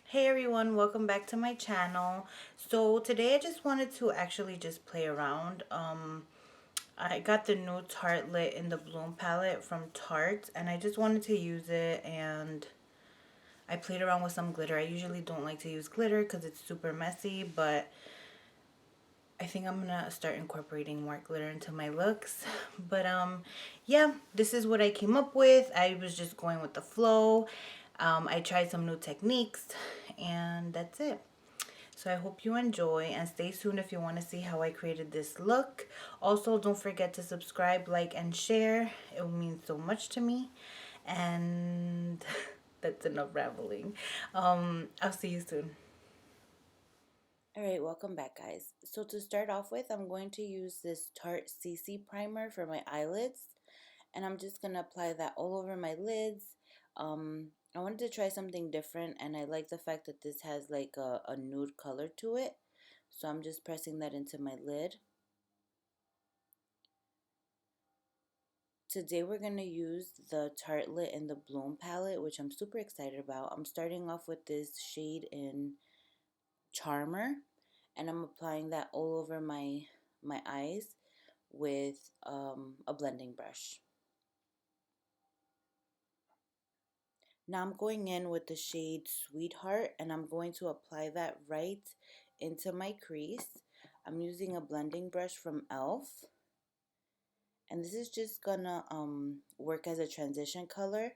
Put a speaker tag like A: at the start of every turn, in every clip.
A: Hey everyone, welcome back to my channel. So today I just wanted to actually just play around. I got the new Tartelette in the Bloom palette from Tarte, and I just wanted to use it, and I played around with some glitter. I usually don't like to use glitter because it's super messy, but I think I'm gonna start incorporating more glitter into my looks. But yeah, this is what I came up with. I was just going with the flow. I tried some new techniques, and that's it. So I hope you enjoy, and stay tuned if you want to see how I created this look. Also, don't forget to subscribe, like, and share. It will mean so much to me. And that's enough rambling. I'll see you soon. Alright, welcome back, guys. So to start off with, I'm going to use this Tarte CC Primer for my eyelids, and I'm just going to apply that all over my lids. I wanted to try something different, and I like the fact that this has like a nude color to it. So I'm just pressing that into my lid. Today we're going to use the Tartelette in the Bloom palette, which I'm super excited about. I'm starting off with this shade in Charmer, and I'm applying that all over my eyes with a blending brush. Now I'm going in with the shade Sweetheart, and I'm going to apply that right into my crease. I'm using a blending brush from e.l.f. and this is just gonna work as a transition color.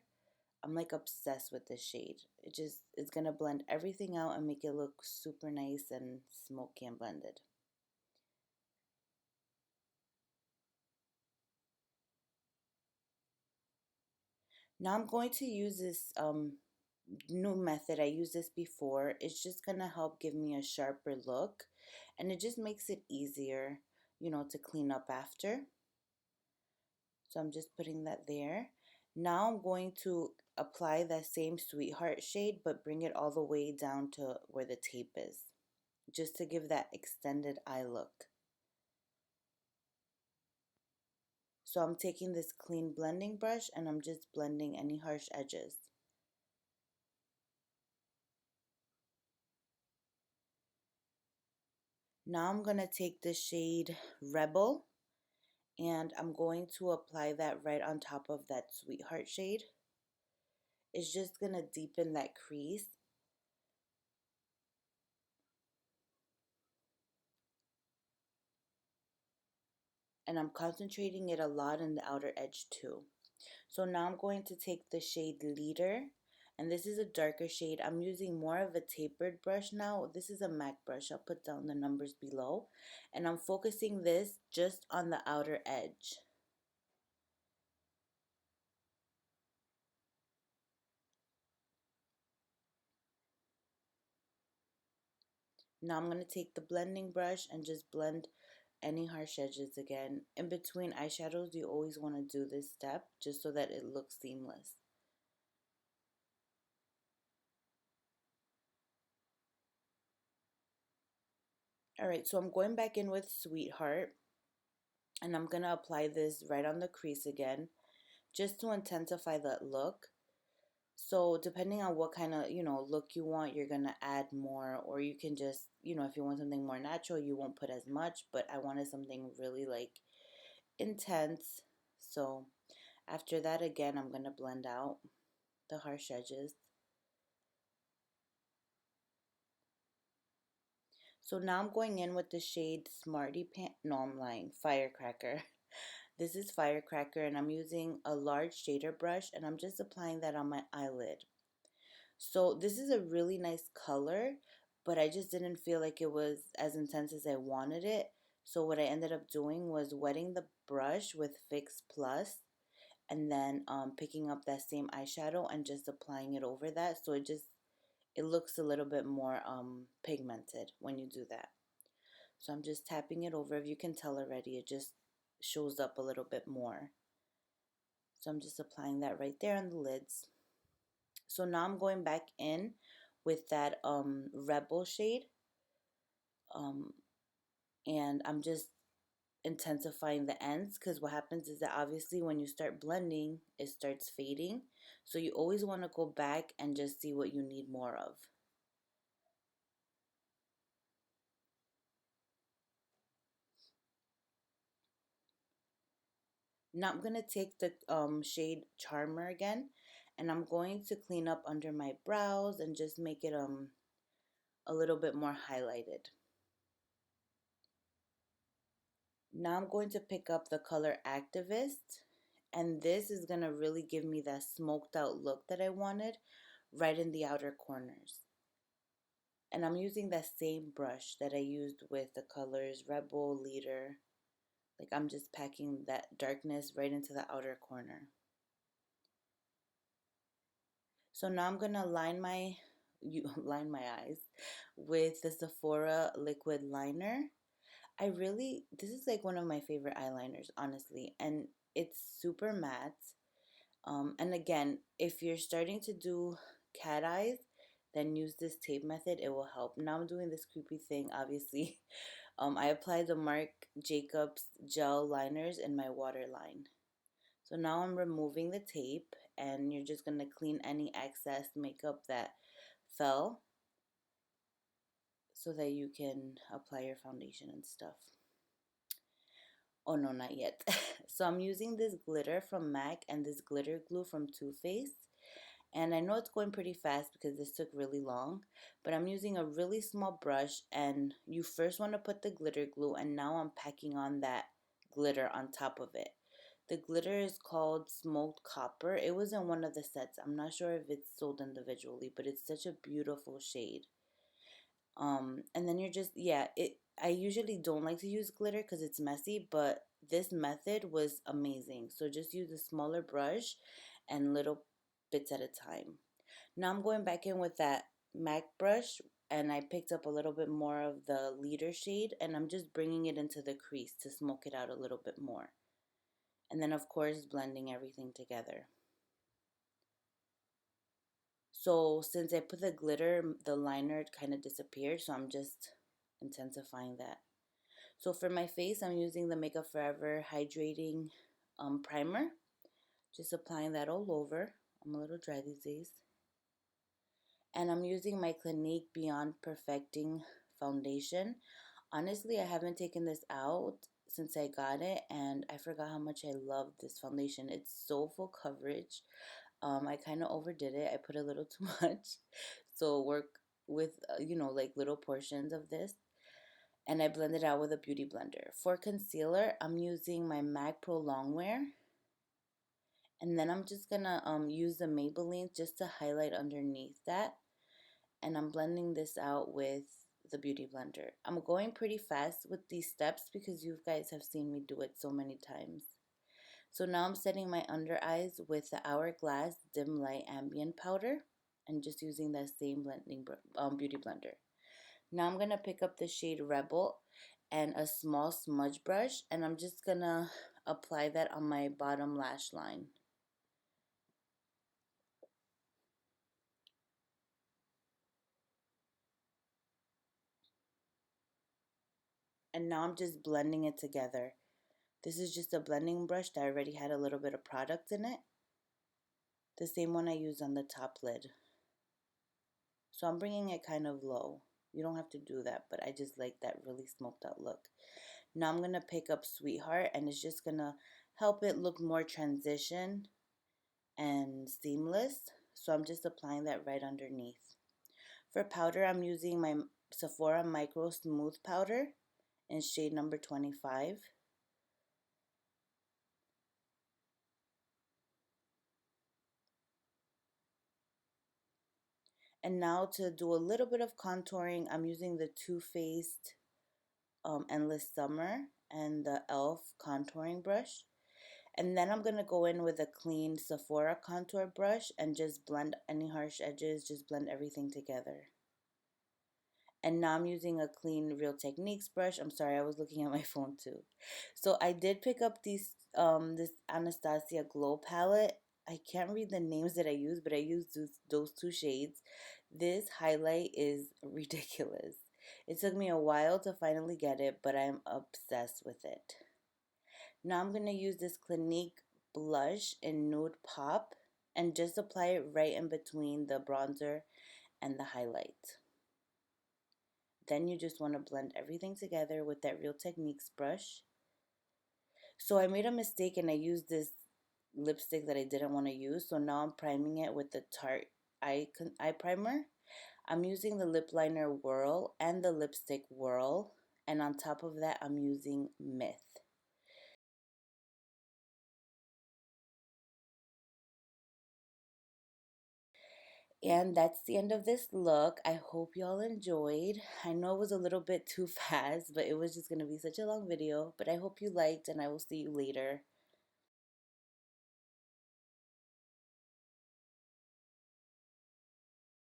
A: I'm like obsessed with this shade. It's gonna blend everything out and make it look super nice and smoky and blended. Now I'm going to use this new method. I used this before. It's just gonna help give me a sharper look, and it just makes it easier, to clean up after. So I'm just putting that there. Now I'm going to apply that same Sweetheart shade, but bring it all the way down to where the tape is, just to give that extended eye look. So I'm taking this clean blending brush and I'm just blending any harsh edges. Now I'm going to take the shade Rebel, and I'm going to apply that right on top of that Sweetheart shade. It's just going to deepen that crease. And I'm concentrating it a lot in the outer edge too. So now I'm going to take the shade Leader, and this is a darker shade. I'm using more of a tapered brush now. This is a MAC brush. I'll put down the numbers below. And I'm focusing this just on the outer edge. Now I'm going to take the blending brush and just blend any harsh edges again. In between eyeshadows, you always want to do this step just so that it looks seamless. Alright, so I'm going back in with Sweetheart, and I'm going to apply this right on the crease again just to intensify that look. So depending on what kind of, look you want, you're going to add more, or you can just, if you want something more natural, you won't put as much, but I wanted something really like intense. So after that, again, I'm going to blend out the harsh edges. So now I'm going in with the shade Smarty Pants. No, I'm lying. Firecracker. This is Firecracker, and I'm using a large shader brush, and I'm just applying that on my eyelid. So this is a really nice color, but I just didn't feel like it was as intense as I wanted it. So what I ended up doing was wetting the brush with Fix Plus, and then picking up that same eyeshadow and just applying it over that. So it looks a little bit more pigmented when you do that. So I'm just tapping it over. If you can tell already, it just shows up a little bit more. So I'm just applying that right there on the lids. So now I'm going back in with that Rebel shade. Um, and I'm just intensifying the ends, because what happens is that obviously when you start blending, it starts fading. So you always want to go back and just see what you need more of. Now I'm going to take the shade Charmer again, and I'm going to clean up under my brows and just make it a little bit more highlighted. Now I'm going to pick up the color Activist, and this is going to really give me that smoked out look that I wanted right in the outer corners. And I'm using that same brush that I used with the colors Rebel, Leader. Like I'm just packing that darkness right into the outer corner. So now I'm gonna line my eyes with the Sephora liquid liner. This is like one of my favorite eyeliners, honestly, and it's super matte. And again, if you're starting to do cat eyes, then use this tape method. It will help. Now I'm doing this creepy thing, obviously. I applied the Marc Jacobs gel liners in my waterline. So now I'm removing the tape, and you're just going to clean any excess makeup that fell so that you can apply your foundation and stuff. Oh no, not yet. So I'm using this glitter from MAC and this glitter glue from Too Faced. And I know it's going pretty fast because this took really long, but I'm using a really small brush, and you first want to put the glitter glue, and now I'm packing on that glitter on top of it. The glitter is called Smoked Copper. It was in one of the sets. I'm not sure if it's sold individually, but it's such a beautiful shade. And then you're just, yeah, I usually don't like to use glitter because it's messy, but this method was amazing. So just use a smaller brush and little bits at a time. Now I'm going back in with that MAC brush, and I picked up a little bit more of the Leader shade, and I'm just bringing it into the crease to smoke it out a little bit more. And then of course blending everything together. So since I put the glitter, the liner kind of disappeared, so I'm just intensifying that. So for my face, I'm using the Makeup Forever Hydrating Primer. Just applying that all over. I'm a little dry these days. And I'm using my Clinique Beyond Perfecting Foundation. Honestly, I haven't taken this out since I got it, and I forgot how much I love this foundation. It's so full coverage. I kind of overdid it. I put a little too much. So work with, like little portions of this. And I blend it out with a beauty blender. For concealer, I'm using my MAC Pro Longwear. And then I'm just going to use the Maybelline just to highlight underneath that. And I'm blending this out with the beauty blender. I'm going pretty fast with these steps because you guys have seen me do it so many times. So now I'm setting my under eyes with the Hourglass Dim Light Ambient Powder and just using that same beauty blender. Now I'm going to pick up the shade Rebel and a small smudge brush, and I'm just going to apply that on my bottom lash line. And now I'm just blending it together. This is just a blending brush that already had a little bit of product in it. The same one I used on the top lid. So I'm bringing it kind of low. You don't have to do that, but I just like that really smoked out look. Now I'm going to pick up Sweetheart, and it's just going to help it look more transition and seamless. So I'm just applying that right underneath. For powder, I'm using my Sephora Micro Smooth Powder in shade number 25. And now to do a little bit of contouring, I'm using the Too Faced Endless Summer and the e.l.f. contouring brush. And then I'm going to go in with a clean Sephora contour brush and just blend any harsh edges, just blend everything together. And now I'm using a clean Real Techniques brush. I'm sorry, I was looking at my phone too. So I did pick up this Anastasia Glow palette. I can't read the names that I use, but I used those two shades. This highlight is ridiculous. It took me a while to finally get it, but I'm obsessed with it. Now I'm going to use this Clinique blush in Nude Pop and just apply it right in between the bronzer and the highlight. Then you just want to blend everything together with that Real Techniques brush. So I made a mistake and I used this lipstick that I didn't want to use. So now I'm priming it with the Tarte Eye Primer. I'm using the lip liner Whirl and the lipstick Whirl. And on top of that, I'm using MUFE. And that's the end of this look. I hope y'all enjoyed. I know it was a little bit too fast, but it was just going to be such a long video. But I hope you liked, and I will see you later.